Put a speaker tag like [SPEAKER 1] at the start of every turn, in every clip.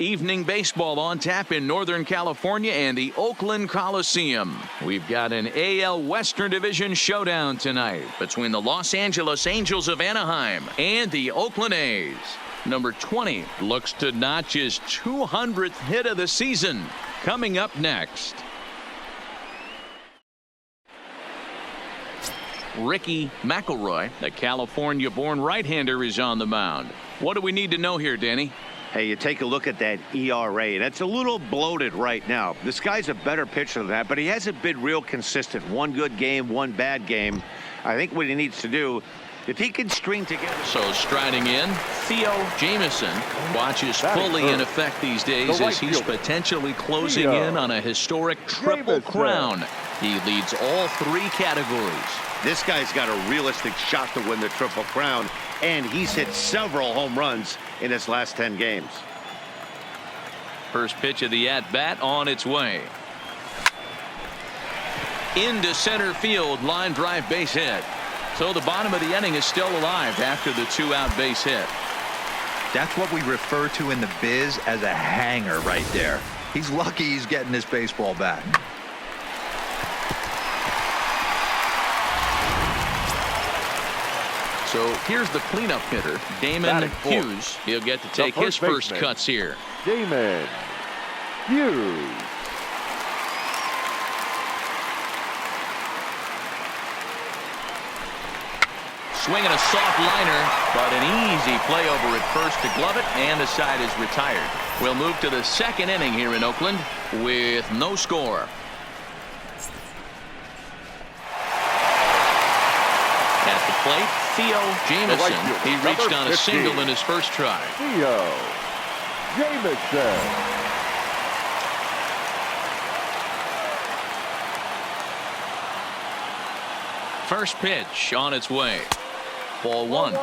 [SPEAKER 1] Evening baseball on tap in Northern California and the Oakland Coliseum. We've got an AL Western Division showdown tonight between the Los Angeles Angels of Anaheim and the Oakland A's. Number 20 looks to notch his 200th hit of the season. Coming up next. Ricky McElroy, the California-born right-hander, is on the mound. What do we need to know here, Danny?
[SPEAKER 2] Hey, you take a look at that ERA. That's a little bloated right now. This guy's a better pitcher than that, but he hasn't been real consistent. One good game, one bad game. I think what he needs to do, if he can string together.
[SPEAKER 1] So striding in, Theo Jamieson watches fully in effect these days as he's potentially closing in on a historic triple crown. He leads all three categories.
[SPEAKER 2] This guy's got a realistic shot to win the Triple Crown, and he's hit several home runs in his last 10 games.
[SPEAKER 1] First pitch of the at-bat on its way. Into center field, line drive base hit. So the bottom of the inning is still alive after the two-out base hit.
[SPEAKER 3] That's what we refer to in the biz as a hanger right there. He's lucky he's getting this baseball back.
[SPEAKER 1] So here's the cleanup hitter, Damon Hughes. He'll get to take his first cuts here.
[SPEAKER 4] Damon Hughes.
[SPEAKER 1] Swinging a soft liner, but an easy play over at first to glove it, and the side is retired. We'll move to the second inning here in Oakland with no score. At the plate, Theo Jamieson. He reached on a single in his first try.
[SPEAKER 4] Theo Jamieson.
[SPEAKER 1] First pitch on its way. Ball one.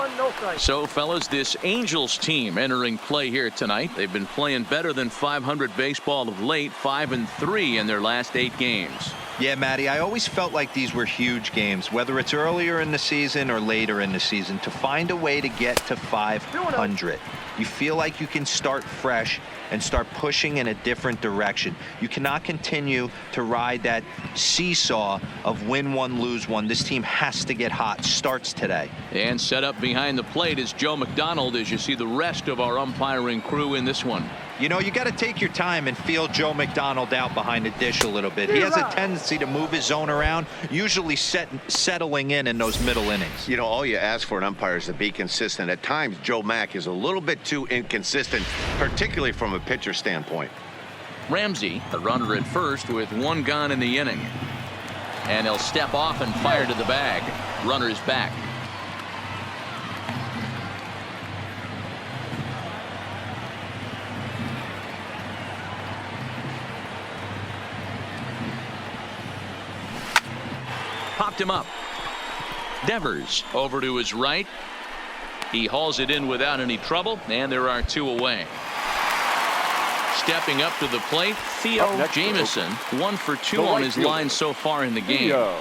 [SPEAKER 1] So, fellas, this Angels team entering play here tonight. They've been playing better than 500 baseball of late, 5-3 in their last 8 games.
[SPEAKER 3] Yeah, Matty, I always felt like these were huge games, whether it's earlier in the season or later in the season, to find a way to get to 500. You feel like you can start fresh and start pushing in a different direction. You cannot continue to ride that seesaw of win one, lose one. This team has to get hot. Starts today.
[SPEAKER 1] And set up behind the plate is Joe McDonald as you see the rest of our umpiring crew in this one.
[SPEAKER 3] You know, you got to take your time and feel Joe McDonald out behind the dish a little bit. He has a tendency to move his zone around, usually settling in those middle innings.
[SPEAKER 2] You know, all you ask for an umpire is to be consistent. At times, Joe Mack is a little bit too inconsistent, particularly from a pitcher standpoint.
[SPEAKER 1] Ramsey, the runner at first with one gone in the inning. And he'll step off and fire to the bag. Runner's back. Popped him up. Devers over to his right. He hauls it in without any trouble, and there are 2 away. Stepping up to the plate, Theo Jamieson, 1 for 2 on his line so far in the game.
[SPEAKER 4] Theo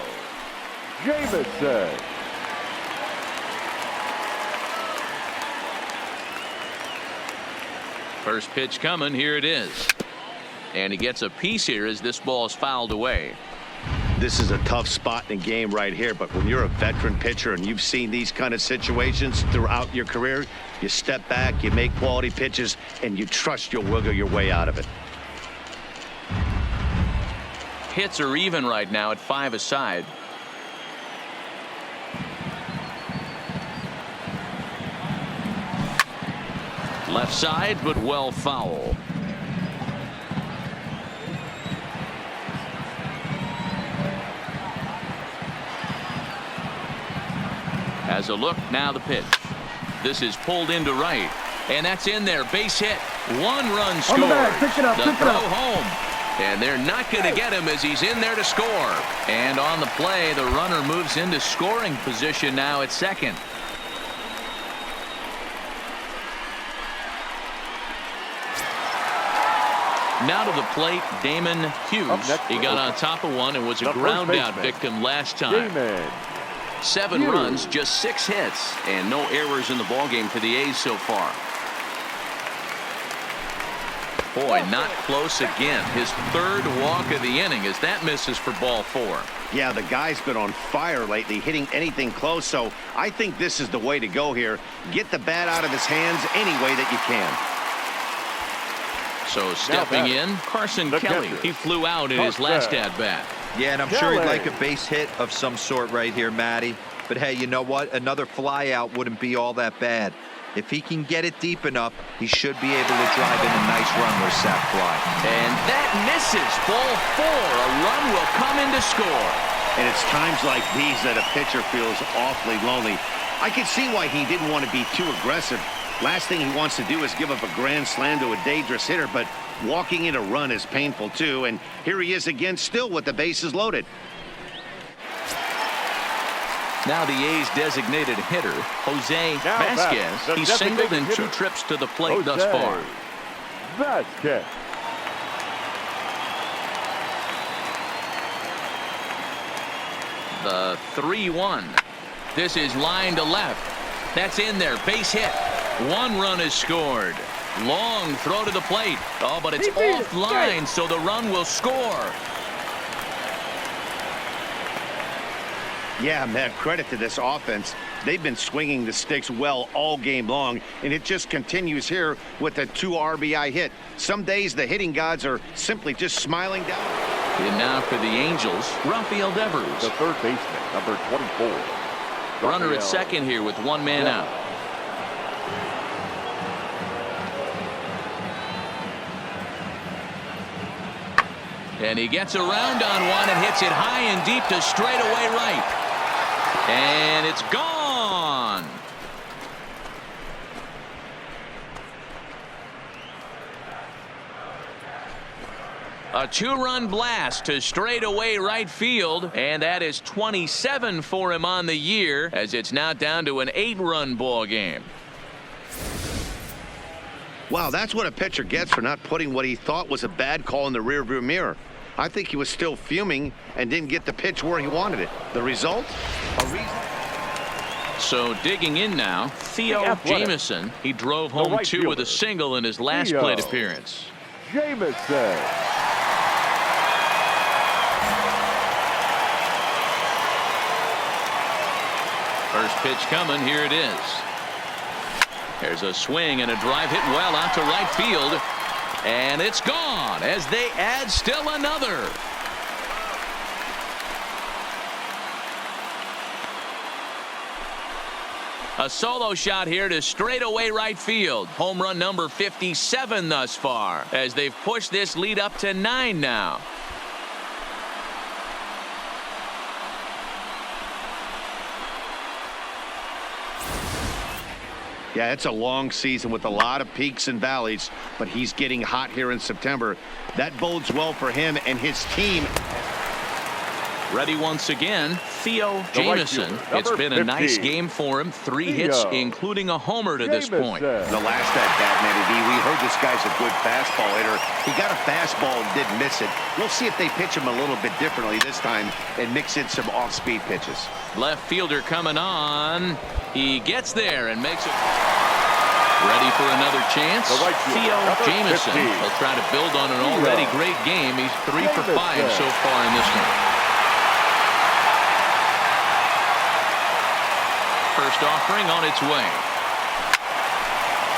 [SPEAKER 4] Jamieson.
[SPEAKER 1] First pitch coming, here it is. And he gets a piece here as this ball is fouled away.
[SPEAKER 2] This is a tough spot in the game right here, but when you're a veteran pitcher and you've seen these kind of situations throughout your career, you step back, you make quality pitches, and you trust you'll wiggle your way out of it.
[SPEAKER 1] Hits are even right now at 5 aside. Left side, but well foul. Has a look, now the pitch. This is pulled into right, and that's in there. Base hit, 1 run scored. The throw home, and they're not going to get him as he's in there to score. And on the play, the runner moves into scoring position now at second. Now to the plate, Damon Hughes. He got on top of one and was a ground out victim last time. 7 runs, just 6 hits, and no errors in the ballgame for the A's so far. Boy, not close again. His third walk of the inning as that misses for ball 4.
[SPEAKER 2] Yeah, the guy's been on fire lately, hitting anything close, so I think this is the way to go here. Get the bat out of his hands any way that you can.
[SPEAKER 1] So stepping in, Carson Kelly. He flew out in his last at-bat.
[SPEAKER 3] Yeah, and I'm sure he'd like a base hit of some sort right here, Matty. But hey, you know what? Another fly out wouldn't be all that bad. If he can get it deep enough, he should be able to drive in a nice run with sac fly.
[SPEAKER 1] And that misses. Ball 4. A run will come in to score.
[SPEAKER 2] And it's times like these that a pitcher feels awfully lonely. I can see why he didn't want to be too aggressive. Last thing he wants to do is give up a grand slam to a dangerous hitter, but walking in a run is painful too. And here he is again, still with the bases loaded.
[SPEAKER 1] Now the A's designated hitter, Jose Vasquez. He's singled in 2 trips to the plate thus far.
[SPEAKER 4] Vasquez.
[SPEAKER 1] The 3-1. This is line to left. That's in there. Base hit. 1 run is scored. Long throw to the plate. Oh, but it's offline, so the run will score.
[SPEAKER 2] Yeah, man, credit to this offense. They've been swinging the sticks well all game long, and it just continues here with a 2 RBI hit. Some days the hitting gods are simply just smiling down.
[SPEAKER 1] And now for the Angels, Rafael Devers.
[SPEAKER 4] The third baseman, number 24.
[SPEAKER 1] Runner at second here with 1 man out. And he gets around on one and hits it high and deep to straightaway right. And it's gone. A 2-run blast to straightaway right field, and that is 27 for him on the year, as it's now down to an 8-run ball game.
[SPEAKER 2] Wow, that's what a pitcher gets for not putting what he thought was a bad call in the rearview mirror. I think he was still fuming and didn't get the pitch where he wanted it. The result? A reason.
[SPEAKER 1] So digging in now, Theo Jamison. He drove home 2 with a single in his last plate appearance.
[SPEAKER 4] Jamison.
[SPEAKER 1] First pitch coming. Here it is. There's a swing and a drive hit well out to right field. And it's gone as they add still another. A solo shot here to straightaway right field. Home run number 57 thus far, as they've pushed this lead up to 9 now.
[SPEAKER 2] Yeah, it's a long season with a lot of peaks and valleys, but he's getting hot here in September. That bodes well for him and his team.
[SPEAKER 1] Ready once again, Theo Jamison. It's been a nice game for him. 3 hits, including a homer to this point.
[SPEAKER 2] The last at-bat, Matty, we heard this guy's a good fastball hitter. He got a fastball and didn't miss it. We'll see if they pitch him a little bit differently this time and mix in some off-speed pitches.
[SPEAKER 1] Left fielder coming on. He gets there and makes it. Ready for another chance. Theo Jamison will try to build on an already great game. He's 3 for 5 so far in this one. First offering on its way.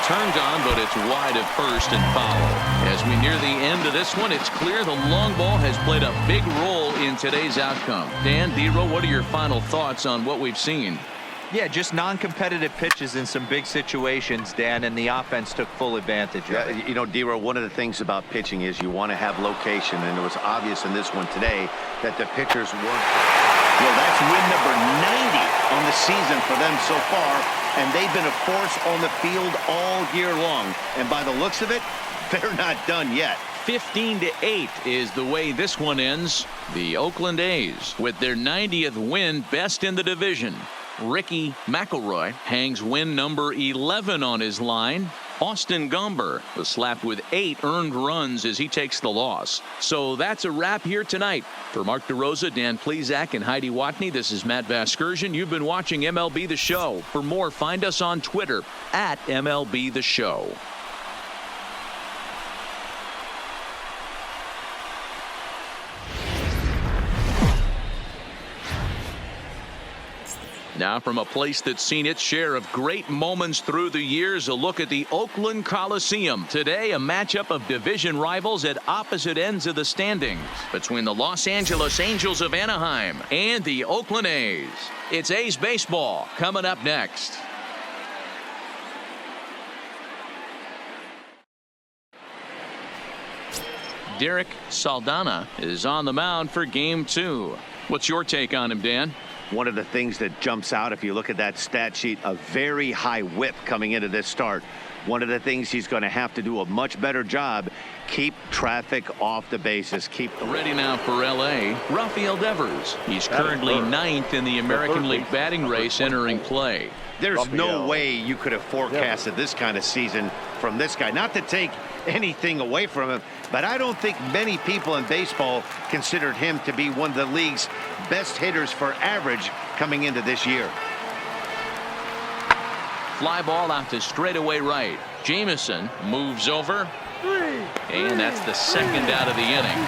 [SPEAKER 1] Turned on, but it's wide of first and foul. As we near the end of this one, it's clear the long ball has played a big role in today's outcome. Dan, Dero, what are your final thoughts on what we've seen?
[SPEAKER 3] Yeah, just non-competitive pitches in some big situations, Dan, and the offense took full advantage of it.
[SPEAKER 2] You know, Dero, one of the things about pitching is you want to have location, and it was obvious in this one today that the pitchers weren't. Well, that's win number 90 on the season for them so far, and they've been a force on the field all year long. And by the looks of it, they're not done yet.
[SPEAKER 1] 15-8 is the way this one ends. The Oakland A's, with their 90th win, best in the division. Ricky McElroy hangs win number 11 on his line. Austin Gomber was slapped with 8 earned runs as he takes the loss. So that's a wrap here tonight. For Mark DeRosa, Dan Plesac, and Heidi Watney, this is Matt Vasgersian. You've been watching MLB The Show. For more, find us on Twitter at MLB The Show. Now from a place that's seen its share of great moments through the years, a look at the Oakland Coliseum. Today, a matchup of division rivals at opposite ends of the standings between the Los Angeles Angels of Anaheim and the Oakland A's. It's A's baseball coming up next. Derek Saldana is on the mound for Game 2. What's your take on him, Dan?
[SPEAKER 2] One of the things that jumps out, if you look at that stat sheet, a very high whip coming into this start. One of the things he's going to have to do a much better job, keep traffic off the bases.
[SPEAKER 1] Ready now for L.A., Rafael Devers. He's currently 9th in the American League batting race entering play.
[SPEAKER 2] There's no way you could have forecasted this kind of season from this guy. Not to take anything away from him, but I don't think many people in baseball considered him to be one of the league's best hitters for average coming into this year.
[SPEAKER 1] Fly ball out to straightaway right. Jamison moves over, and that's the second out of the inning.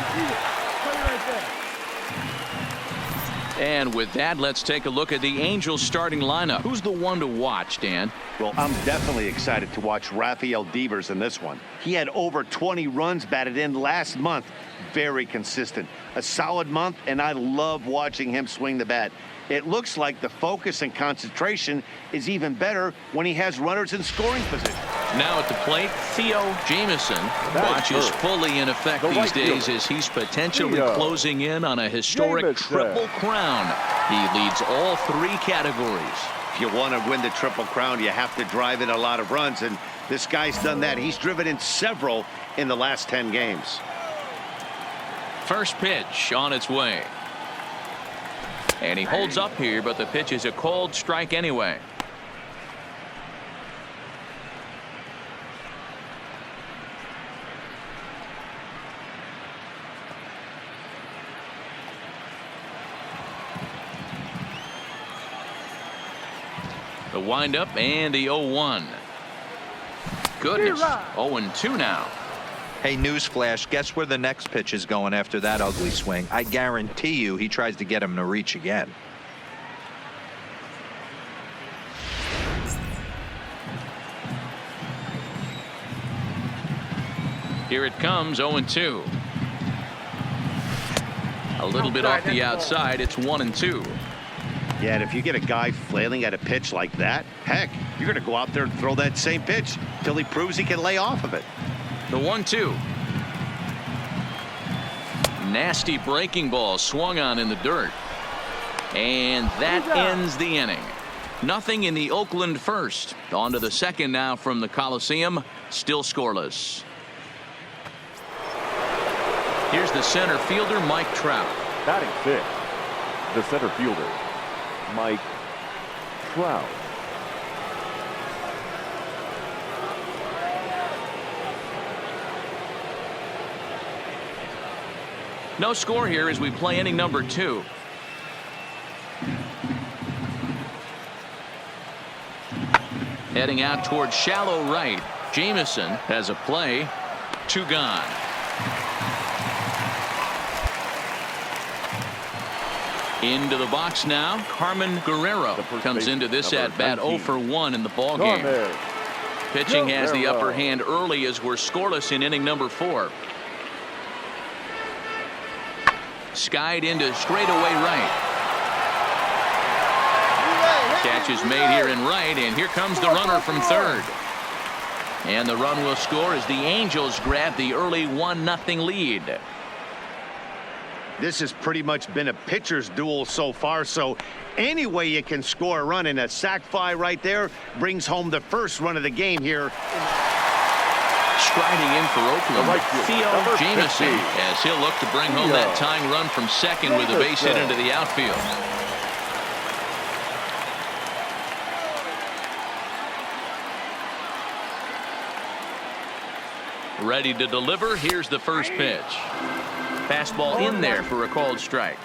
[SPEAKER 1] And with that, let's take a look at the Angels starting lineup. Who's the one to watch, Dan?
[SPEAKER 2] Well, I'm definitely excited to watch Rafael Devers in this one. He had over 20 runs batted in last month. Very consistent. A solid month, and I love watching him swing the bat. It looks like the focus and concentration is even better when he has runners in scoring position.
[SPEAKER 1] Now at the plate, Theo Jamison watches fully in effect these days as he's potentially closing in on a historic triple crown. He leads all 3 categories.
[SPEAKER 2] If you want to win the Triple Crown, you have to drive in a lot of runs, and this guy's done that. He's driven in several in the last 10 games.
[SPEAKER 1] First pitch on its way. And he holds up here, but the pitch is a cold strike anyway. The windup and the 0-1. Goodness, 0-2 now.
[SPEAKER 3] Hey, newsflash, guess where the next pitch is going after that ugly swing? I guarantee you he tries to get him to reach again.
[SPEAKER 1] Here it comes, 0-2. A little bit off the outside, it's 1-2.
[SPEAKER 2] Yeah, and if you get a guy flailing at a pitch like that, heck, you're going to go out there and throw that same pitch till he proves he can lay off of it.
[SPEAKER 1] The 1-2. Nasty breaking ball swung on in the dirt. And that ends the inning. Nothing in the Oakland first. On to the second now from the Coliseum. Still scoreless. Here's the center fielder, Mike Trout.
[SPEAKER 4] Batting 5th, the center fielder, Mike Trout.
[SPEAKER 1] No score here as we play inning number 2. Heading out towards shallow right. Jamison has a play. 2 gone. Into the box now. Carmen Guerrero comes into this at bat 0 for 1 in the ball game. Pitching has the upper hand early as we're scoreless in inning number 4. Skied into straightaway right. Catch is made here in right, and here comes the runner from third. And the run will score as the Angels grab the early 1-0 lead.
[SPEAKER 2] This has pretty much been a pitcher's duel so far, so any way you can score a run, in a sac fly right there brings home the first run of the game here.
[SPEAKER 1] Striding in for Oakland, Theo Jamison, as he'll look to bring home that tying run from second with a base hit into the outfield. Ready to deliver. Here's the first pitch. Fastball in there for a called strike.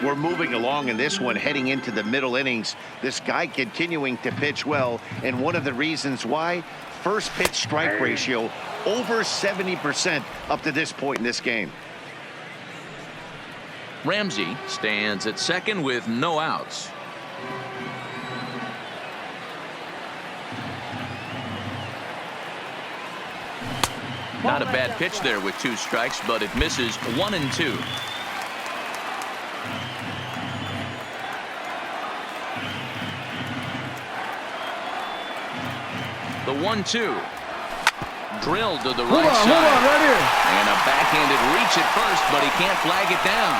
[SPEAKER 2] We're moving along in this one, heading into the middle innings. This guy continuing to pitch well, and one of the reasons why, first pitch strike ratio over 70% up to this point in this game.
[SPEAKER 1] Ramsey stands at second with no outs. Not a bad pitch there with 2 strikes, but it misses 1 and 2. The 1-2. Drilled to the right side.
[SPEAKER 4] Right here.
[SPEAKER 1] And a backhanded reach at first, but he can't flag it down.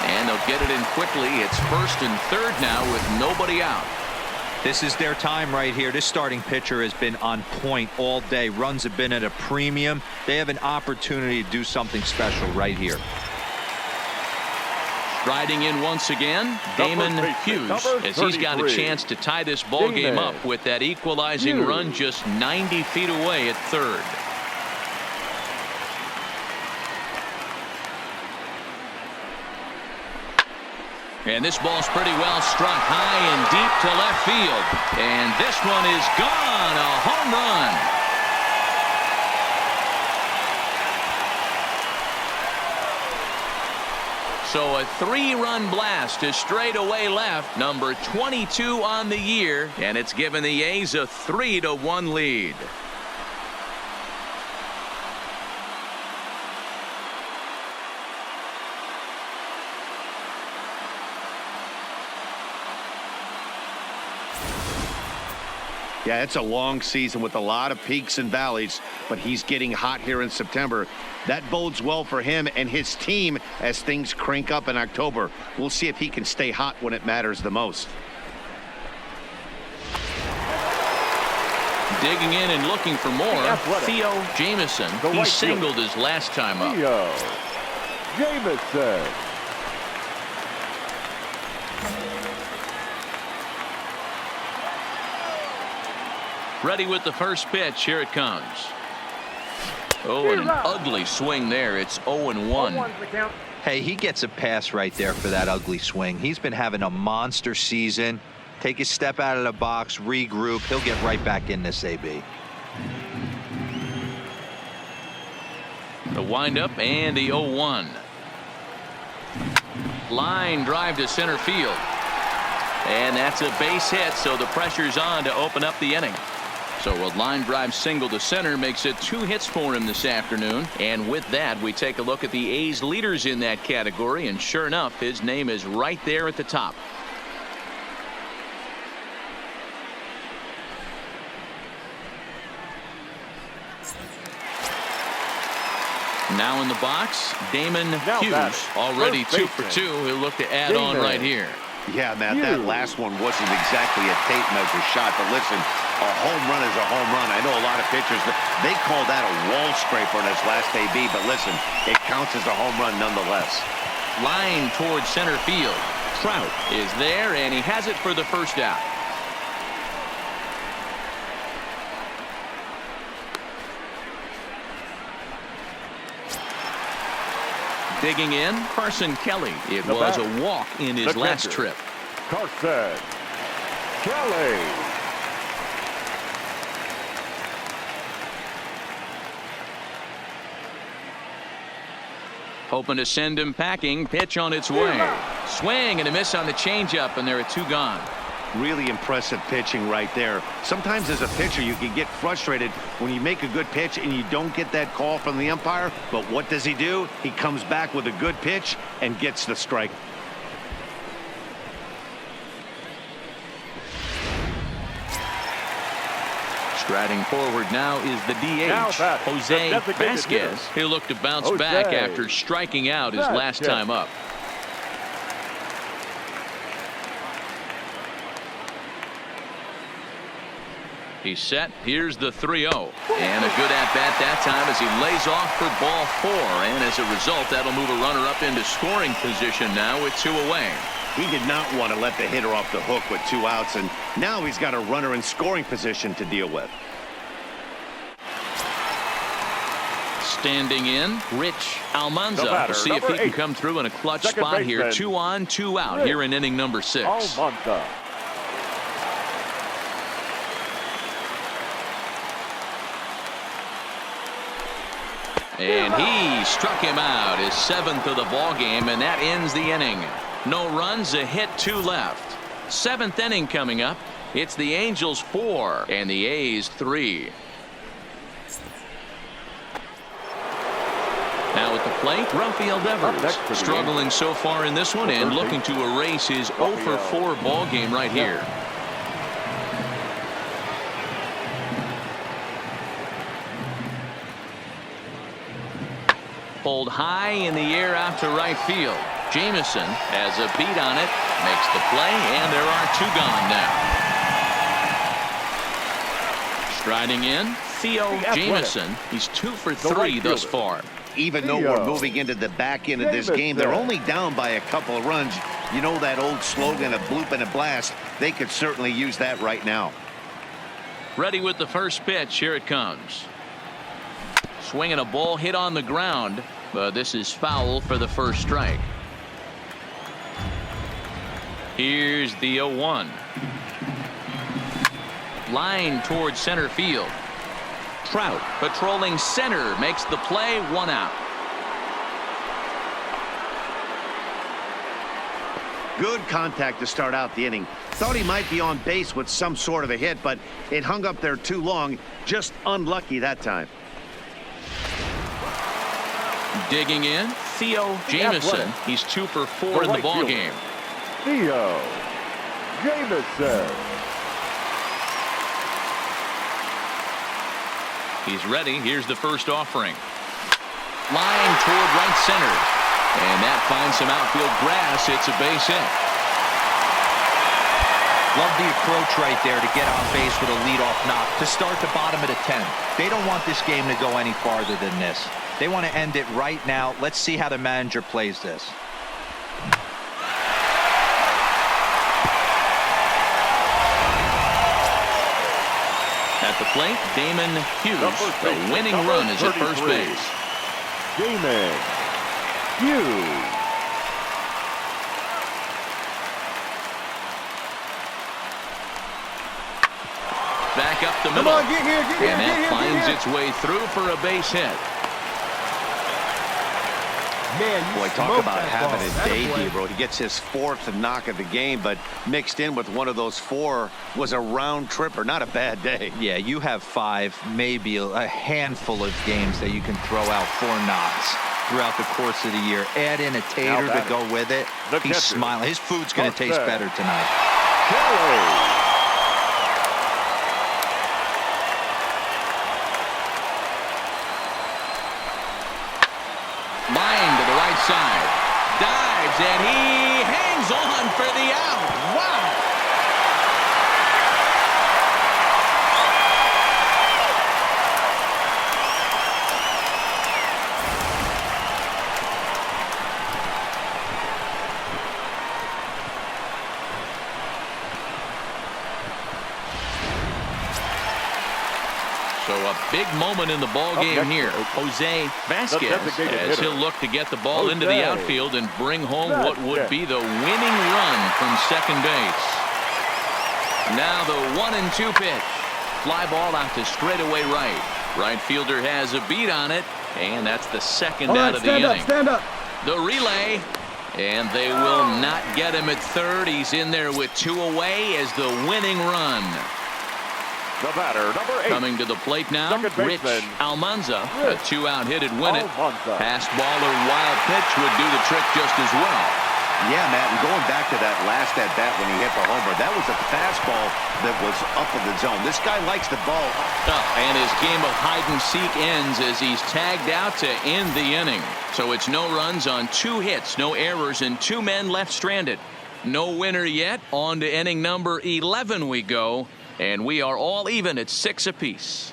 [SPEAKER 1] And they'll get it in quickly. It's 1st and 3rd now with nobody out.
[SPEAKER 3] This is their time right here. This starting pitcher has been on point all day. Runs have been at a premium. They have an opportunity to do something special right here.
[SPEAKER 1] Striding in once again, Damon Hughes, as he's got a chance to tie this ball game up with that equalizing run just 90 feet away at 3rd. And this ball's pretty well struck high and deep to left field. And this one is gone, a home run. So a 3-run blast to straightaway left, number 22 on the year, and it's given the A's a 3-1 lead.
[SPEAKER 2] Yeah, it's a long season with a lot of peaks and valleys, but he's getting hot here in September. That bodes well for him and his team as things crank up in October. We'll see if he can stay hot when it matters the most.
[SPEAKER 1] Digging in and looking for more, Theo Jamison. He singled his last time up.
[SPEAKER 4] Theo Jamison.
[SPEAKER 1] Ready with the first pitch. Here it comes. Oh, and an ugly swing there. It's 0-1.
[SPEAKER 3] Hey, he gets a pass right there for that ugly swing. He's been having a monster season. Take a step out of the box, regroup. He'll get right back in this AB.
[SPEAKER 1] The windup and the 0-1. Line drive to center field. And that's a base hit, so the pressure's on to open up the inning. So a line drive single to center makes it 2 hits for him this afternoon. And with that, we take a look at the A's leaders in that category. And sure enough, his name is right there at the top. Now in the box, Damon Hughes, already 2 for 2. He'll look to add on right here.
[SPEAKER 2] Yeah, Matt, that last one wasn't exactly a tape measure shot, but listen, a home run is a home run. I know a lot of pitchers, they call that a wall scraper in his last AB, but listen, it counts as a home run nonetheless.
[SPEAKER 1] Line towards center field. Trout is there, and he has it for the first out. Digging in, Carson Kelly. It was a walk in his last trip.
[SPEAKER 4] Carson Kelly.
[SPEAKER 1] Hoping to send him packing. Pitch on its way. Swing and a miss on the changeup, and there are 2 gone.
[SPEAKER 2] Really impressive pitching right there. Sometimes as a pitcher you can get frustrated when you make a good pitch and you don't get that call from the umpire, but what does he do? He comes back with a good pitch and gets the strike.
[SPEAKER 1] Striding forward now is the DH, Jose Vasquez. He'll look to bounce back after striking out his last time up. He's set. Here's the 3-0. And a good at-bat that time as he lays off for ball 4. And as a result, that'll move a runner up into scoring position now with 2 away.
[SPEAKER 2] He did not want to let the hitter off the hook with 2 outs, and now he's got a runner in scoring position to deal with.
[SPEAKER 1] Standing in, Rich Almanza. We'll see if he can come through in a clutch spot here. 2 on, 2 out here in inning number 6.
[SPEAKER 4] Almanza.
[SPEAKER 1] And he struck him out, his 7th of the ball game, and that ends the inning. No runs, a hit, 2 left. 7th inning coming up. It's the Angels 4 and the A's 3. Now at the plate, Rafael Devers, struggling so far in this one and looking to erase his 0 for 4 ball game right here. Pulled high in the air out to right field. Jamison has a beat on it, makes the play, and there are 2 gone now. Striding in, Theo Jamison. He's 2 for 3 thus far.
[SPEAKER 2] Even though we're moving into the back end of this game, they're only down by a couple of runs. You know that old slogan, a bloop and a blast. They could certainly use that right now.
[SPEAKER 1] Ready with the first pitch. Here it comes. Swinging a ball hit on the ground, but this is foul for the first strike. Here's the 0-1. Line towards center field. Trout patrolling center makes the play, 1 out.
[SPEAKER 2] Good contact to start out the inning. Thought he might be on base with some sort of a hit, but it hung up there too long. Just unlucky that time.
[SPEAKER 1] Digging in, Theo Jamison. He's 2 for 4 in the ball game.
[SPEAKER 4] Theo Jamison.
[SPEAKER 1] He's ready. Here's the first offering. Line toward right center. And that finds some outfield grass. It's a base hit.
[SPEAKER 3] Love the approach right there to get on base with a leadoff knock to start the bottom of the 10th. They don't want this game to go any farther than this. They want to end it right now. Let's see how the manager plays this.
[SPEAKER 1] At the plate, Damon Hughes. The winning run is at first base.
[SPEAKER 4] Damon Hughes.
[SPEAKER 1] Back up the middle. And that finds its way through for a base hit.
[SPEAKER 2] Man, boy, talk about having a day, Debro. He gets his 4th knock of the game, but mixed in with one of those 4 was a round tripper. Not a bad day.
[SPEAKER 3] Yeah, you have 5, maybe a handful of games that you can throw out 4 knocks throughout the course of the year. Add in a tater to go with it. He's smiling. His food's going to taste better tonight.
[SPEAKER 4] Kelly.
[SPEAKER 1] Line to the right side. Dives, and he hangs on for the out. Wow. So a big moment in the ball game here. Jose Vasquez, as he'll look to get the ball into the outfield and bring home what would be the winning run from second base. Now the 1-2 pitch. Fly ball out to straightaway right. Right fielder has a beat on it, and that's the second out of the inning.
[SPEAKER 5] Stand up.
[SPEAKER 1] The relay, and they will not get him at third. He's in there with 2 away as the winning run.
[SPEAKER 4] The batter, number 8.
[SPEAKER 1] Coming to the plate now, Rich Almanza. A 2-out hit would win it. Passed ball or wild pitch would do the trick just as well.
[SPEAKER 2] Yeah, Matt, and going back to that last at-bat when he hit the homer, that was a fastball that was up in the zone. This guy likes the ball.
[SPEAKER 1] And his game of hide-and-seek ends as he's tagged out to end the inning. So it's no runs on 2 hits, no errors, and 2 men left stranded. No winner yet. On to inning number 11 we go. And we are all even at 6 apiece.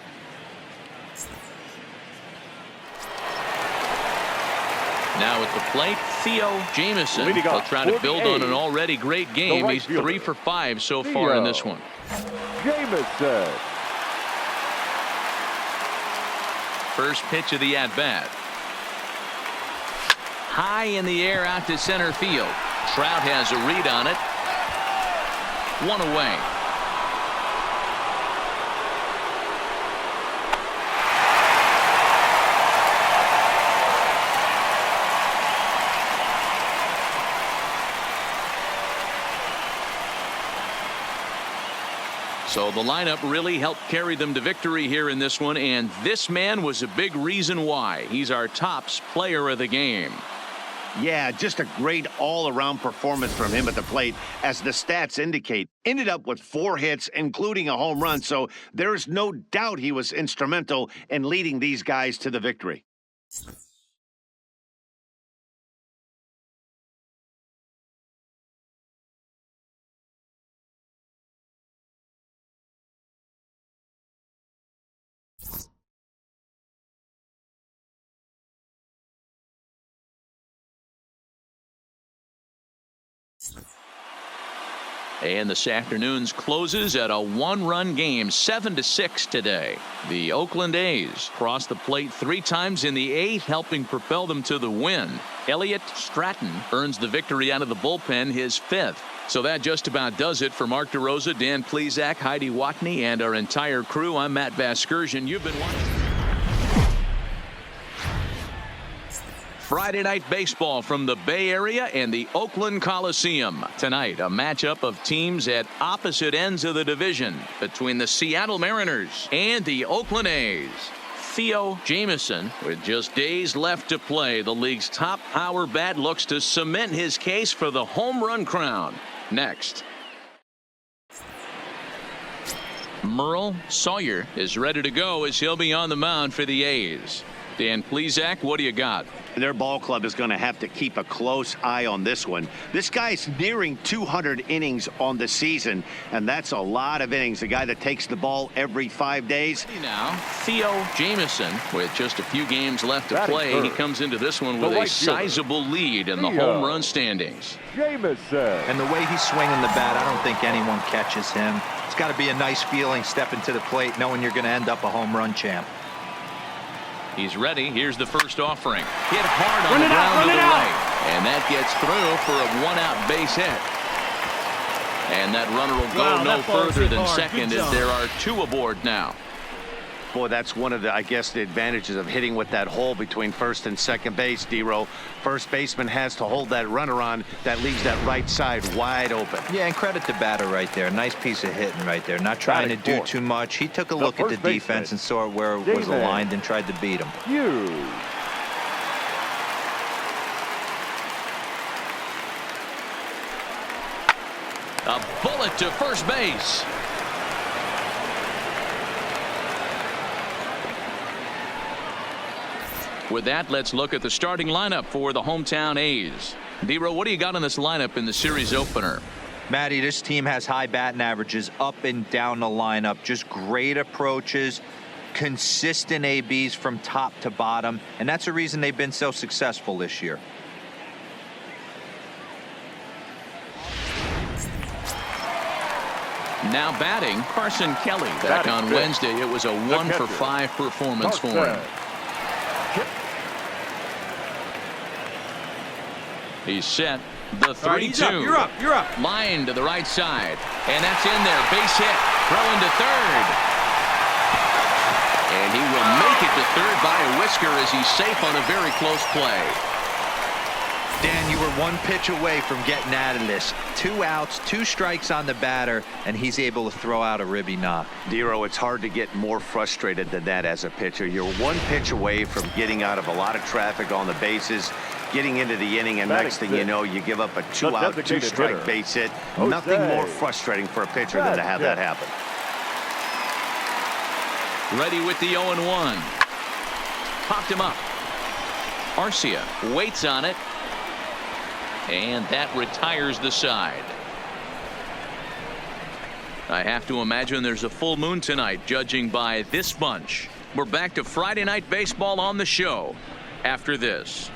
[SPEAKER 1] Now at the plate, Theo Jamison will try to build on an already great game. He's 3 for 5 so far in this one.
[SPEAKER 4] Jamison.
[SPEAKER 1] First pitch of the at-bat. High in the air out to center field. Trout has a read on it. 1 away. So the lineup really helped carry them to victory here in this one, and this man was a big reason why. He's our tops player of the game.
[SPEAKER 2] Yeah, just a great all-around performance from him at the plate, as the stats indicate. Ended up with 4 hits, including a home run, so there's no doubt he was instrumental in leading these guys to the victory.
[SPEAKER 1] And this afternoon's closes at a 1-run game, 7-6 today. The Oakland A's crossed the plate 3 times in the 8th, helping propel them to the win. Elliott Stratton earns the victory out of the bullpen, his 5th. So that just about does it for Mark DeRosa, Dan Plesac, Heidi Watney, and our entire crew. I'm Matt Vasgersian. You've been watching Friday Night Baseball from the Bay Area and the Oakland Coliseum. Tonight, a matchup of teams at opposite ends of the division between the Seattle Mariners and the Oakland A's. Theo Jamieson, with just days left to play, the league's top power bat, looks to cement his case for the home run crown. Next. Merle Sawyer is ready to go as he'll be on the mound for the A's. Dan Plesac, what do you got?
[SPEAKER 2] Their ball club is going to have to keep a close eye on this one. This guy's nearing 200 innings on the season, and that's a lot of innings. A guy that takes the ball every 5 days.
[SPEAKER 1] Now, Theo Jamieson, with just a few games left to play, he comes into this one with a sizable lead in the home run standings.
[SPEAKER 4] Jamieson.
[SPEAKER 3] And the way he's swinging the bat, I don't think anyone catches him. It's got to be a nice feeling stepping to the plate knowing you're going to end up a home run champ.
[SPEAKER 1] He's ready. Here's the first offering. Hit hard on the ground to the right. And that gets through for a 1-out base hit. And that runner will go no further than second as there are 2 aboard now.
[SPEAKER 2] Boy, that's one of the, I guess, the advantages of hitting with that hole between first and second base, D-Row. First baseman has to hold that runner on. That leaves that right side wide open.
[SPEAKER 3] Yeah, and credit the batter right there. Nice piece of hitting right there. Not trying to do too much. He took a look at the defense and saw where it was aligned and tried to beat him.
[SPEAKER 1] A bullet to first base. With that, let's look at the starting lineup for the hometown A's. D-Row, what do you got on this lineup in the series opener?
[SPEAKER 3] Matty, this team has high batting averages up and down the lineup. Just great approaches, consistent ABs from top to bottom, and that's the reason they've been so successful this year.
[SPEAKER 1] Now batting, Carson Kelly. Back on Wednesday, it was a 1-for-5 performance for him. He's set. The 3-2.
[SPEAKER 5] You're up.
[SPEAKER 1] Line to the right side. And that's in there. Base hit. Throwing to third. And he will make it to third by a whisker as he's safe on a very close play.
[SPEAKER 3] Dan, you were 1 pitch away from getting out of this. 2 outs, 2 strikes on the batter, and he's able to throw out a ribby knock.
[SPEAKER 2] D-Row, it's hard to get more frustrated than that as a pitcher. You're 1 pitch away from getting out of a lot of traffic on the bases, getting into the inning, and next thing you know, you give up a 2-out, 2-strike base hit. Nothing more frustrating for a pitcher than to have that happen.
[SPEAKER 1] Ready with the 0-1. Popped him up. Arcia waits on it. And that retires the side. I have to imagine there's a full moon tonight, judging by this bunch. We're back to Friday Night Baseball on the show after this.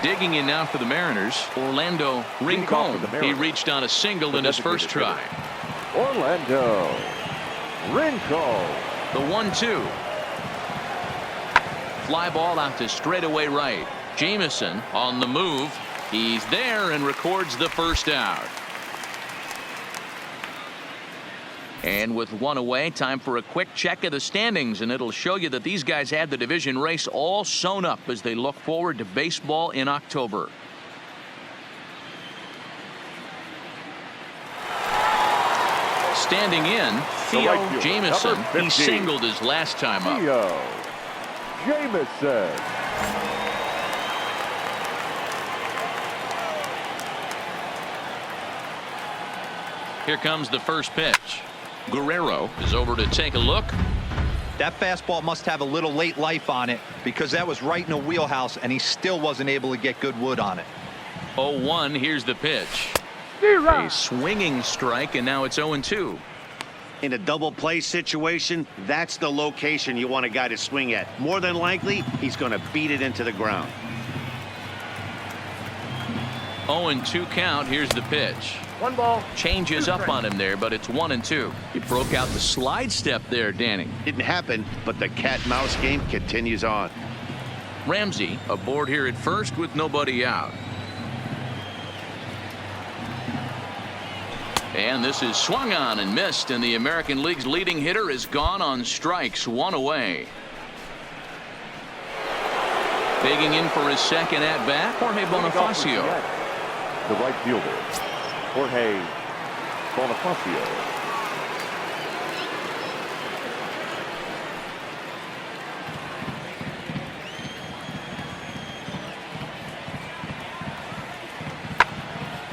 [SPEAKER 1] Digging in now for the Mariners, Orlando Rincon. He reached on a single in his first try.
[SPEAKER 4] Orlando Rincon.
[SPEAKER 1] The 1-2. Fly ball out to straightaway right. Jamieson on the move. He's there and records the first out. And with 1 away, time for a quick check of the standings, and it'll show you that these guys had the division race all sewn up as they look forward to baseball in October. Standing in, Theo
[SPEAKER 4] right fielder,
[SPEAKER 1] Jamison.
[SPEAKER 4] number 50.
[SPEAKER 1] He singled his last time up.
[SPEAKER 4] Theo Jamison.
[SPEAKER 1] Here comes the first pitch. Guerrero is over to take a look.
[SPEAKER 3] That fastball must have a little late life on it because that was right in a wheelhouse and he still wasn't able to get good wood on it.
[SPEAKER 1] 0-1. Here's the pitch. A swinging strike, and now it's 0-2.
[SPEAKER 2] In a double play situation, that's the location you want a guy to swing at. More than likely, he's going to beat it into the ground.
[SPEAKER 1] 0-2 count. Here's the pitch.
[SPEAKER 5] 1 ball.
[SPEAKER 1] Changes up on him there, but it's 1-2. He broke out the slide step there, Danny.
[SPEAKER 2] Didn't happen, but the cat-mouse game continues on.
[SPEAKER 1] Ramsey aboard here at first with nobody out. And this is swung on and missed, and the American League's leading hitter is gone on strikes, 1 away. Digging in for his second at-bat, Jorge Bonifacio.
[SPEAKER 4] The right fielder, Jorge Bonifacio.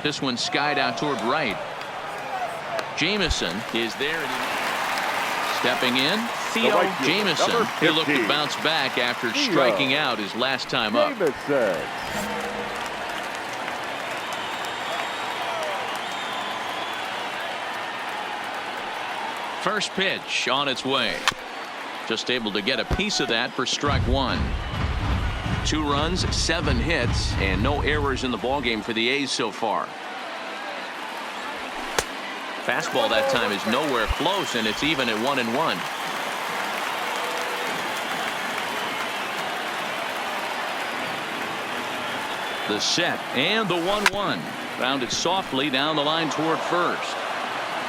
[SPEAKER 1] This one skied out toward right. Jamison is there. Stepping in, Theo
[SPEAKER 4] right fielder,
[SPEAKER 1] Jamison.
[SPEAKER 4] number
[SPEAKER 1] He looked to
[SPEAKER 4] 15.
[SPEAKER 1] bounce back after
[SPEAKER 4] Theo
[SPEAKER 1] striking out his last time up.
[SPEAKER 4] Jamison.
[SPEAKER 1] First pitch on its way. Just able to get a piece of that for strike 1. 2 runs, 7 hits, and no errors in the ballgame for the A's so far. Fastball that time is nowhere close, and it's even at 1-1. The set and the 1-1. Rounded softly down the line toward first.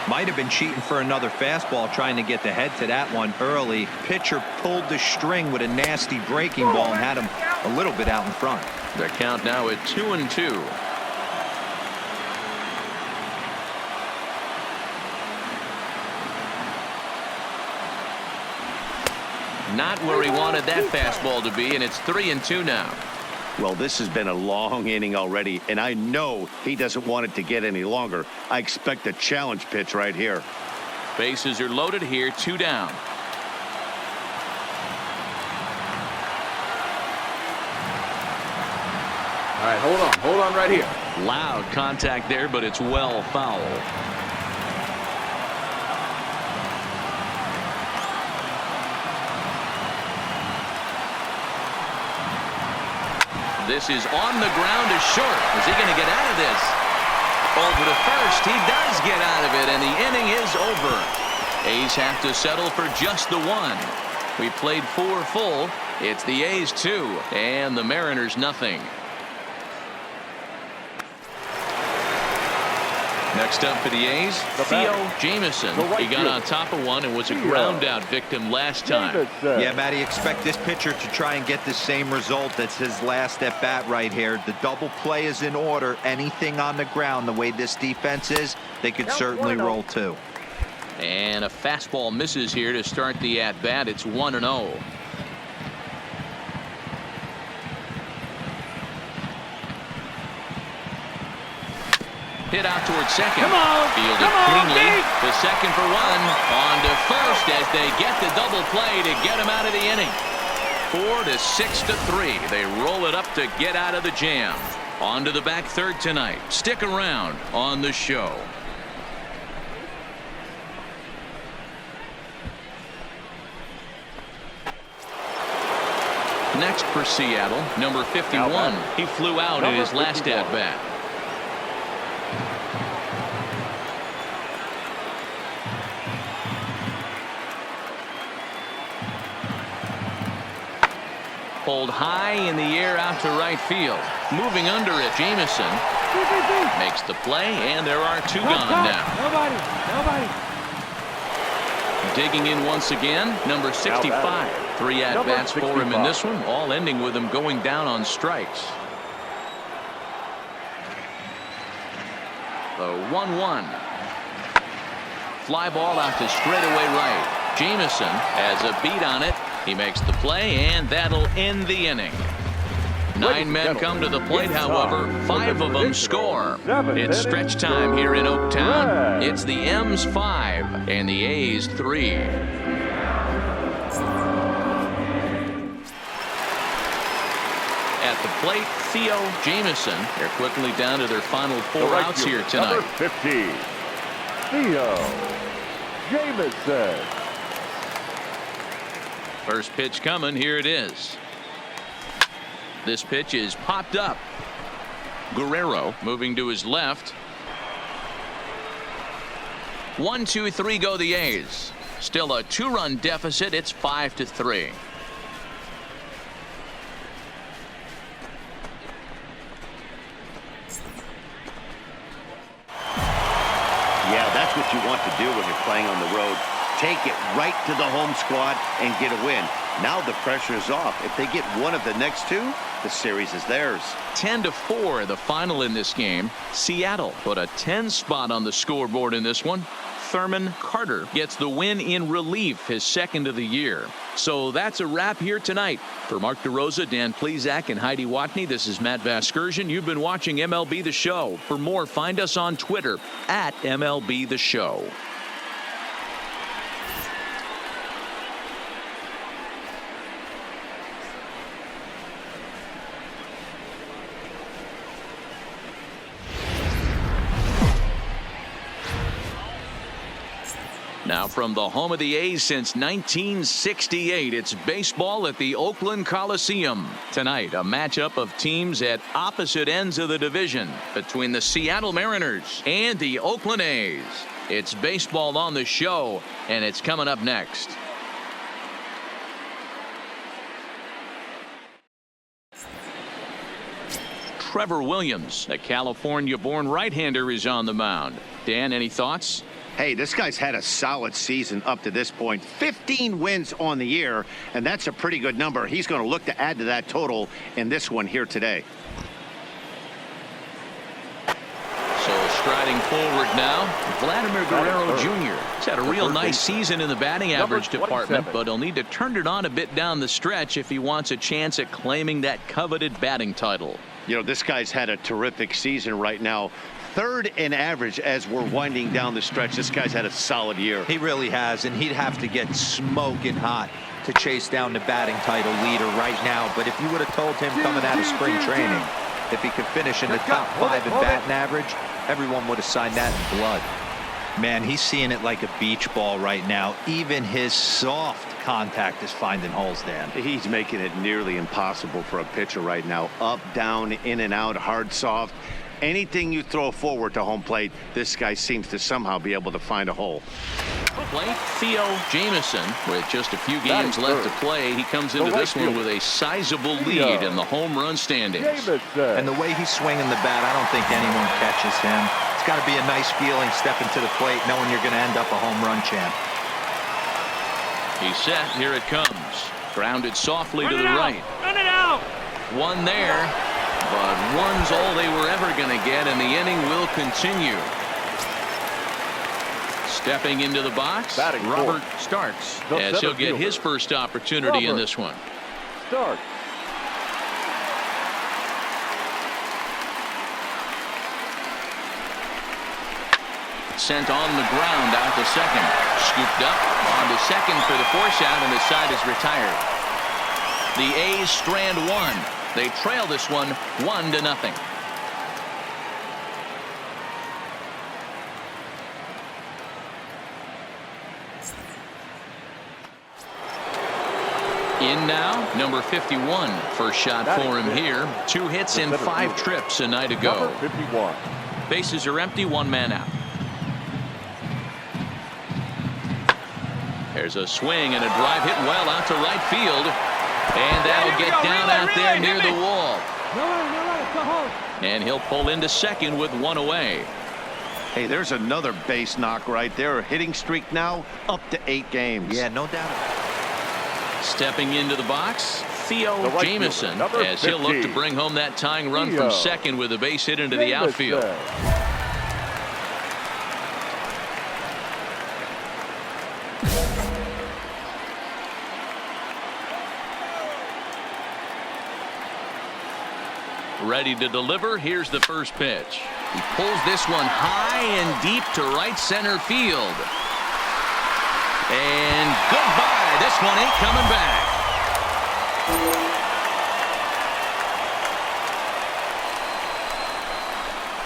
[SPEAKER 3] Might have been cheating for another fastball trying to get the head to that one early. Pitcher pulled the string with a nasty breaking ball and had him a little bit out in front.
[SPEAKER 1] The count now at 2-2. Not where he wanted that fastball to be, and it's 3-2 now.
[SPEAKER 2] Well, this has been a long inning already, and I know he doesn't want it to get any longer. I expect a challenge pitch right here.
[SPEAKER 1] Bases are loaded here, 2 down.
[SPEAKER 5] All right, hold on right here.
[SPEAKER 1] Loud contact there, but it's well foul. This is on the ground to short. Is he going to get out of this? Over to first. He does get out of it, and the inning is over. A's have to settle for just the 1. We played 4 full. It's the A's 2 and the Mariners nothing. Next up for the A's, Theo Jamison. He got on top of one and was a ground out victim last time.
[SPEAKER 3] Yeah, Matty, expect this pitcher to try and get the same result as his last at bat right here. The double play is in order. Anything on the ground, the way this defense is, they could certainly roll 2.
[SPEAKER 1] And a fastball misses here to start the at bat. It's 1-0. Hit out towards second. Fielded cleanly. The second for 1. On to first as they get the double play to get him out of the inning. 4-6-3. They roll it up to get out of the jam. On to the back third tonight. Stick around on the show. Next for Seattle, number 51. He flew out in his last at bat. Pulled high in the air out to right field. Moving under it, Jamison makes the play, and there are 2 gone now.
[SPEAKER 5] Nobody.
[SPEAKER 1] Digging in once again, number 65. 3 at-bats for him in this one, all ending with him going down on strikes. The 1-1. fly ball out to straightaway right. Jameson has a beat on it. He makes the play, and that'll end the inning. 9 men come to the plate, however, 5 of them score. It's stretch time here in Oaktown. It's the M's 5 and the A's 3. At the plate, Theo Jameson. They're quickly down to their final 4 outs here tonight.
[SPEAKER 4] Number 50, Theo Jameson.
[SPEAKER 1] First pitch coming. Here it is. This pitch is popped up. Guerrero moving to his left. 1, 2, 3 go the A's. Still a 2-run deficit. It's 5-3.
[SPEAKER 2] Yeah, that's what you want to do when you're playing on the road. Take it right to the home squad and get a win. Now the pressure is off. If they get one of the next 2, the series is theirs.
[SPEAKER 1] 10-4 the final in this game. Seattle put a 10 spot on the scoreboard in this one. Thurman Carter gets the win in relief, his 2nd of the year. So that's a wrap here tonight. For Mark DeRosa, Dan Plesac, and Heidi Watney, this is Matt Vasgersian. You've been watching MLB The Show. For more, find us on Twitter at MLB The Show. Now from the home of the A's since 1968, it's baseball at the Oakland Coliseum. Tonight, a matchup of teams at opposite ends of the division between the Seattle Mariners and the Oakland A's. It's baseball on the show, and it's coming up next. Trevor Williams, a California-born right-hander, is on the mound. Dan, any thoughts?
[SPEAKER 2] Hey, this guy's had a solid season up to this point. 15 wins on the year, and that's a pretty good number. He's going to look to add to that total in this one here today.
[SPEAKER 1] So striding forward now, Vladimir Guerrero Jr. He's had a real nice season in the batting average department, but he'll need to turn it on a bit down the stretch if he wants a chance at claiming that coveted batting title.
[SPEAKER 2] You know, this guy's had a terrific season right now. 3rd in average as we're winding down the stretch. This guy's had a solid year.
[SPEAKER 3] He really has, and he'd have to get smoking hot to chase down the batting title leader right now. But if you would have told him coming out of spring training if he could finish in the top 5 in batting average, everyone would have signed that in blood. Man, he's seeing it like a beach ball right now. Even his soft contact is finding holes, Dan.
[SPEAKER 2] He's making it nearly impossible for a pitcher right now. Up, down, in and out, hard, soft. Anything you throw forward to home plate, this guy seems to somehow be able to find a hole.
[SPEAKER 1] Play Theo Jameson with just a few games left to play. He comes into this one with a sizable lead in the home run standings.
[SPEAKER 3] And the way he's swinging the bat, I don't think anyone catches him. It's got to be a nice feeling stepping to the plate knowing you're going to end up a home run champ.
[SPEAKER 1] He's set. Here it comes. Grounded softly to the right.
[SPEAKER 5] Run it out.
[SPEAKER 1] One there. But one's all they were ever going to get, and the inning will continue. Stepping into the box, Robert Starks, as he'll get his first opportunity in this one.
[SPEAKER 4] Starks.
[SPEAKER 1] Sent on the ground out to second. Scooped up on to second for the force out, and the side is retired. The A's strand one. They trail this one 1-0. In now, number 51. First shot for him here. 2 hits and 5 trips a night ago.
[SPEAKER 4] Number 51.
[SPEAKER 1] Bases are empty, 1 man out. There's a swing and a drive hit well out to right field. And that'll get down out there near the wall. And he'll pull into second with 1 away.
[SPEAKER 2] Hey, there's another base knock right there. A hitting streak now up to 8 games.
[SPEAKER 3] Yeah, no doubt.
[SPEAKER 1] Stepping into the box, Theo
[SPEAKER 4] The right
[SPEAKER 1] Jameson,
[SPEAKER 4] fielder,
[SPEAKER 1] as he'll look to
[SPEAKER 4] 50.
[SPEAKER 1] bring home that tying run
[SPEAKER 4] Theo
[SPEAKER 1] from second with a base hit into the
[SPEAKER 4] Jameson.
[SPEAKER 1] outfield. Ready to deliver. Here's the first pitch. He pulls this one high and deep to right center field. And goodbye. This one ain't coming back.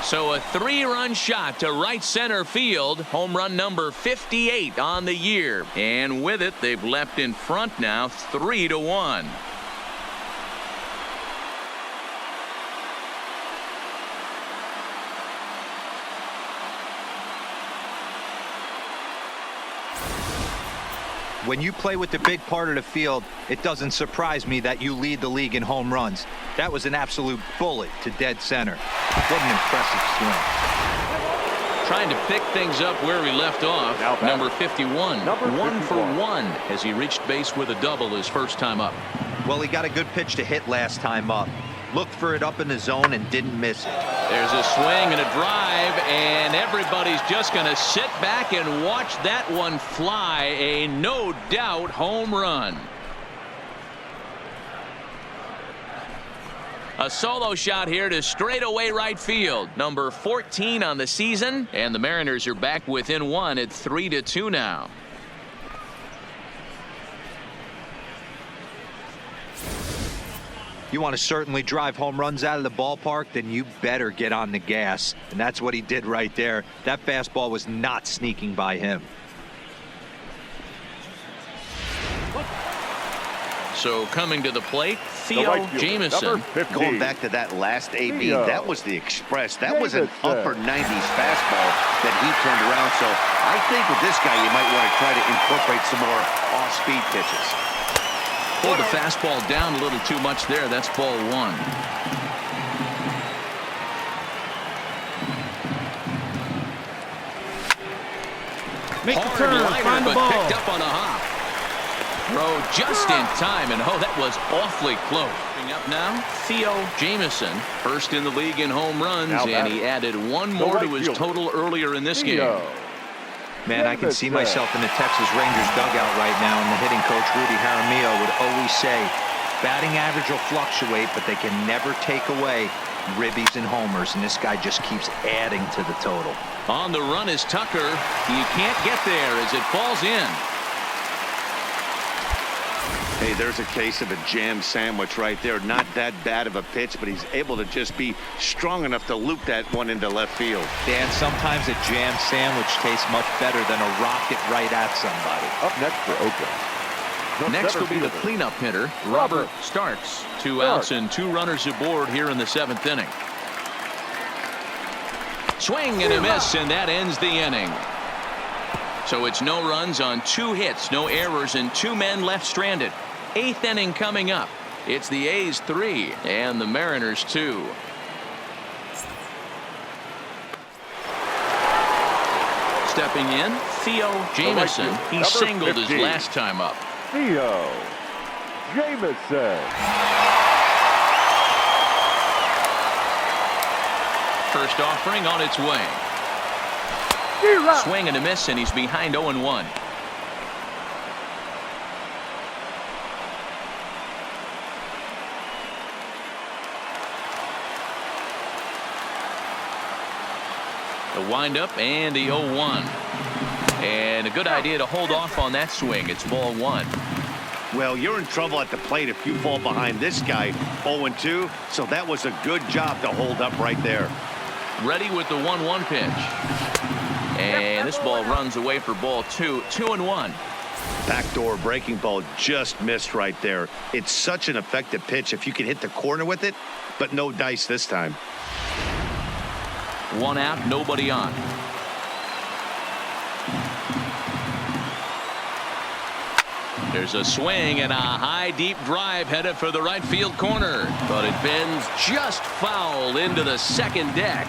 [SPEAKER 1] So a 3-run shot to right center field. Home run number 58 on the year. And with it, they've leapt in front now 3-1.
[SPEAKER 3] When you play with the big part of the field, it doesn't surprise me that you lead the league in home runs. That was an absolute bullet to dead center. What an impressive swing.
[SPEAKER 1] Trying to pick things up where he left off. Number 51,
[SPEAKER 4] Number
[SPEAKER 1] 1 for
[SPEAKER 4] 51.
[SPEAKER 1] 1 as he reached base with a double his first time up.
[SPEAKER 3] Well, he got a good pitch to hit last time up. Looked for it up in the zone and didn't miss it.
[SPEAKER 1] There's a swing and a drive, and everybody's just going to sit back and watch that one fly. A no doubt home run. A solo shot here to straightaway right field. Number 14 on the season, and the Mariners are back within 1 at 3-2 now.
[SPEAKER 3] You want to certainly drive home runs out of the ballpark, then you better get on the gas. And that's what he did right there. That fastball was not sneaking by him.
[SPEAKER 1] So coming to the plate,
[SPEAKER 4] The
[SPEAKER 1] Theo
[SPEAKER 4] right fielder,
[SPEAKER 1] Jamison.
[SPEAKER 4] number 50.
[SPEAKER 2] Going back to that last AB,
[SPEAKER 4] Theo
[SPEAKER 2] that was the express. That was an
[SPEAKER 4] Jamison.
[SPEAKER 2] upper 90s fastball that he turned around. So I think with this guy, you might want to try to incorporate some more off-speed pitches.
[SPEAKER 1] Pulled the fastball down a little too much there. That's ball 1.
[SPEAKER 6] Make the
[SPEAKER 1] Hard
[SPEAKER 6] turn,
[SPEAKER 1] liner,
[SPEAKER 6] find the
[SPEAKER 1] but
[SPEAKER 6] ball.
[SPEAKER 1] picked up on a hop. Throw just in time, and oh, that was awfully close. Coming up now, Theo Jamison, first in the league in home runs,
[SPEAKER 4] Now
[SPEAKER 1] and he
[SPEAKER 4] batting.
[SPEAKER 1] added one more to
[SPEAKER 4] right
[SPEAKER 1] his
[SPEAKER 4] fielder,
[SPEAKER 1] total earlier in this game.
[SPEAKER 4] Theo.
[SPEAKER 3] Man, I can see
[SPEAKER 4] Jamison.
[SPEAKER 3] myself in the Texas Rangers dugout right now, and the hitting coach Rudy Jaramillo would always say, batting average will fluctuate, but they can never take away ribbies and homers, and this guy just keeps adding to the total.
[SPEAKER 1] On the run is Tucker. He can't get there as it falls in.
[SPEAKER 2] Hey, there's a case of a jam sandwich right there. Not that bad of a pitch, but he's able to just be strong enough to loop that one into left field.
[SPEAKER 3] Dan, sometimes a jam sandwich tastes much better than a rocket right at somebody.
[SPEAKER 4] Up next for Oakland. The
[SPEAKER 1] Next
[SPEAKER 4] center
[SPEAKER 1] will be the
[SPEAKER 4] fielder.
[SPEAKER 1] cleanup hitter, Robert Starks. 2 outs and 2 runners aboard here in the 7th inning. Swing and a miss, and that ends the inning. So it's no runs on 2 hits, no errors, and 2 men left stranded. 8th inning coming up. It's the A's 3 and the Mariners 2. Stepping in, Theo Jamison.
[SPEAKER 4] fielder,
[SPEAKER 1] He
[SPEAKER 4] number
[SPEAKER 1] singled his
[SPEAKER 4] 50.
[SPEAKER 1] last time up.
[SPEAKER 4] Theo Jamison.
[SPEAKER 1] First offering on its way. Swing and a miss, and he's behind 0-1. The windup and the 0-1. And a good idea to hold off on that swing. It's ball 1.
[SPEAKER 2] Well, you're in trouble at the plate if you fall behind this guy 0-2. So that was a good job to hold up right there.
[SPEAKER 1] Ready with the 1-1 pitch. And this ball runs away for ball 2. 2-1.
[SPEAKER 2] Backdoor breaking ball just missed right there. It's such an effective pitch if you can hit the corner with it, but no dice this time.
[SPEAKER 1] 1 out, nobody on. There's a swing and a high deep drive headed for the right field corner, but it bends just foul into the second deck.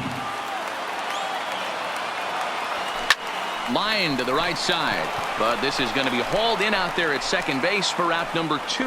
[SPEAKER 1] Line to the right side, but this is going to be hauled in out there at second base for out number 2.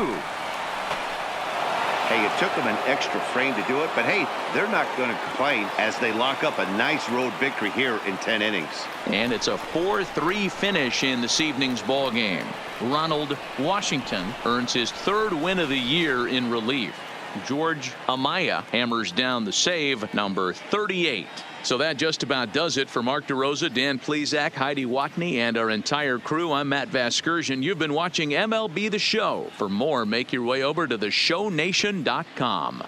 [SPEAKER 2] Hey, it took them an extra frame to do it, but hey, they're not going to complain as they lock up a nice road victory here in 10 innings.
[SPEAKER 1] And it's a 4-3 finish in this evening's ball game. Ronald Washington earns his 3rd win of the year in relief. George Amaya hammers down the save, number 38. So that just about does it for Mark DeRosa, Dan Plesac, Heidi Watney, and our entire crew. I'm Matt Vasgersian. You've been watching MLB The Show. For more, make your way over to theshownation.com.